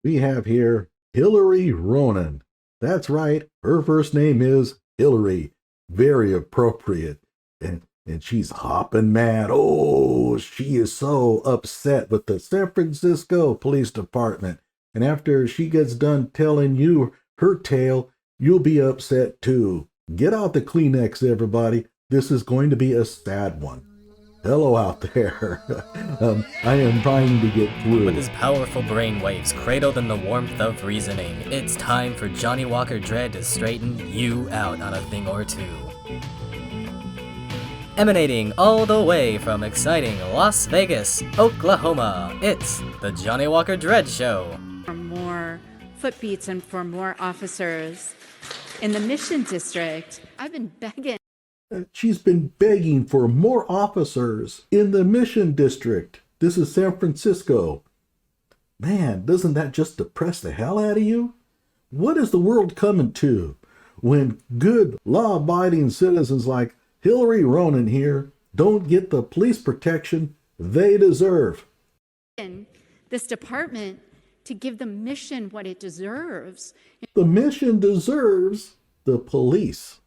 We have here Hillary Ronan. That's right, her first name is Hillary. Very appropriate. And she's hopping mad. Oh, she is so upset with the San Francisco Police Department. And after she gets done telling you her tale, you'll be upset too. Get out the Kleenex, everybody. This is going to be a sad one. Hello out there. I am trying to get through. With his powerful brainwaves cradled in the warmth of reasoning, it's time for Johnny Walker Dread to straighten you out on a thing or two. Emanating all the way from exciting Las Vegas, Oklahoma, it's the Johnny Walker Dread Show. For more footbeats and for more officers in the Mission District, I've been begging. She's been begging for more officers in the Mission District. This is San Francisco. Man, doesn't that just depress the hell out of you? What is the world coming to when good, law-abiding citizens like Hillary Ronan here don't get the police protection they deserve? This department to give the mission what it deserves. The mission deserves the police.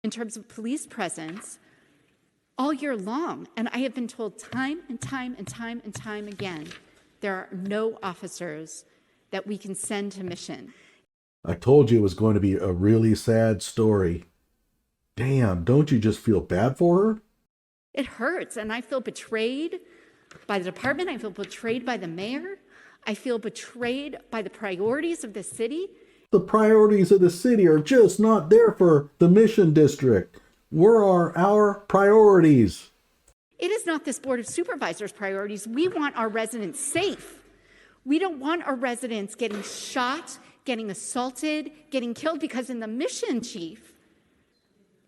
In terms of police presence all year long. And I have been told time and time and time and time again, there are no officers that we can send to mission. I told you it was going to be a really sad story. Damn, don't you just feel bad for her? It hurts, and I feel betrayed by the department. I feel betrayed by the mayor. I feel betrayed by the priorities of the city. The priorities of the city are just not there for the Mission District. Where are our priorities? It is not this Board of Supervisors' priorities. We want our residents safe. We don't want our residents getting shot, getting assaulted, getting killed, because in the Mission, Chief,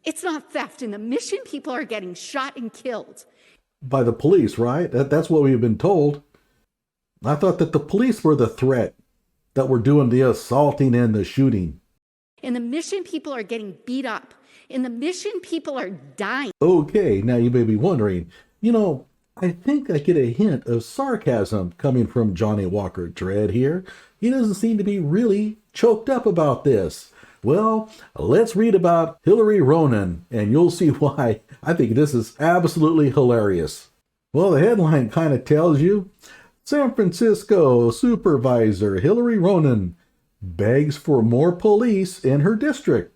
it's not theft. In the Mission, people are getting shot and killed. By the police, right? That's what we've been told. I thought that the police were the threat, that were doing the assaulting and the shooting. In the Mission, people are getting beat up. In the Mission, people are dying. Okay, now you may be wondering, I think I get a hint of sarcasm coming from Johnny Walker Dread here. He doesn't seem to be really choked up about this. Well, let's read about Hillary Ronan, and you'll see why I think this is absolutely hilarious. Well, the headline kind of tells you, San Francisco Supervisor Hillary Ronan begs for more police in her district.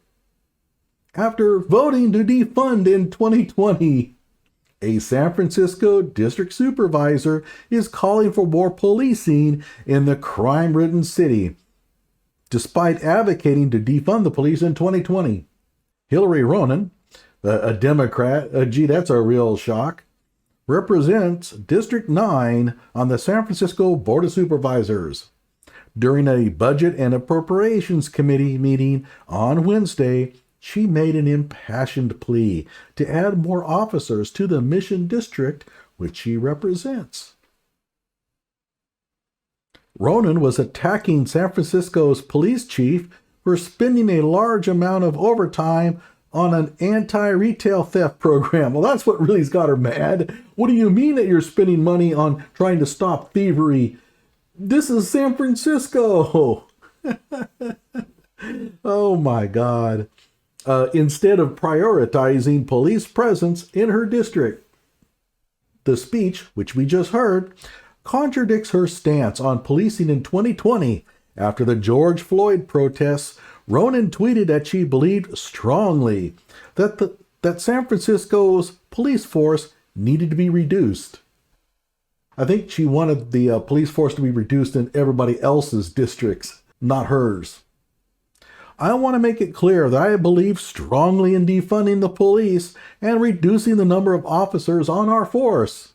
After voting to defund in 2020, a San Francisco district supervisor is calling for more policing in the crime-ridden city, despite advocating to defund the police in 2020. Hillary Ronan, a Democrat, gee, that's a real shock, represents District 9 on the San Francisco Board of Supervisors. During a Budget and Appropriations Committee meeting on Wednesday, she made an impassioned plea to add more officers to the Mission District, which she represents. Ronan was attacking San Francisco's police chief for spending a large amount of overtime on an anti-retail theft program. Well, that's what really's got her mad. What do you mean that you're spending money on trying to stop thievery? This is San Francisco. Oh my God. Instead of prioritizing police presence in her district. The speech, which we just heard, contradicts her stance on policing in 2020. After the George Floyd protests, Ronan tweeted that she believed strongly that San Francisco's police force needed to be reduced. I think she wanted the police force to be reduced in everybody else's districts, not hers. I want to make it clear that I believe strongly in defunding the police and reducing the number of officers on our force.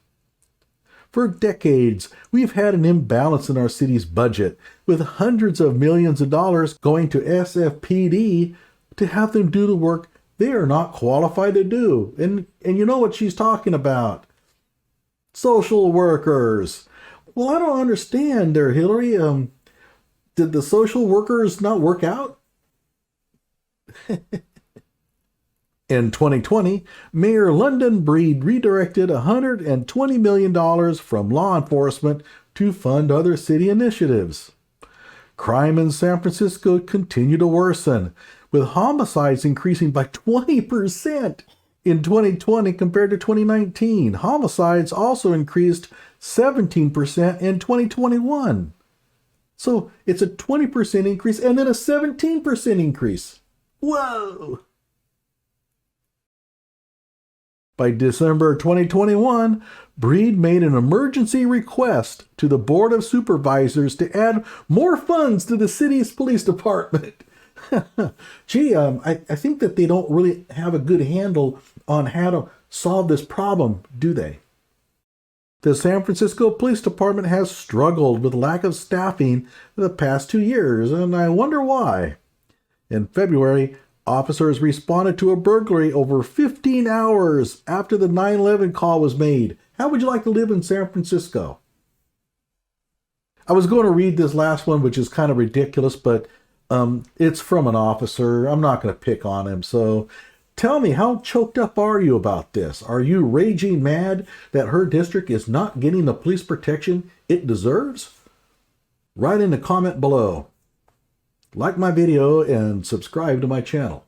For decades, we've had an imbalance in our city's budget, with hundreds of millions of dollars going to SFPD to have them do the work they are not qualified to do. And you know what she's talking about. Social workers. Well, I don't understand there, Hillary. Did the social workers not work out? In 2020, Mayor London Breed redirected $120 million from law enforcement to fund other city initiatives. Crime in San Francisco continued to worsen, with homicides increasing by 20% in 2020 compared to 2019. Homicides also increased 17% in 2021. So it's a 20% increase and then a 17% increase. Whoa! By December 2021, Breed made an emergency request to the Board of Supervisors to add more funds to the city's police department. Gee, I think that they don't really have a good handle on how to solve this problem, do they? The San Francisco Police Department has struggled with lack of staffing for the past 2 years, and I wonder why. In February, officers responded to a burglary over 15 hours after the 9/11 call was made. How would you like to live in San Francisco? I was going to read this last one, which is kind of ridiculous, but it's from an officer. I'm not going to pick on him. So tell me, how choked up are you about this? Are you raging mad that her district is not getting the police protection it deserves? Write in the comment below. Like my video and subscribe to my channel.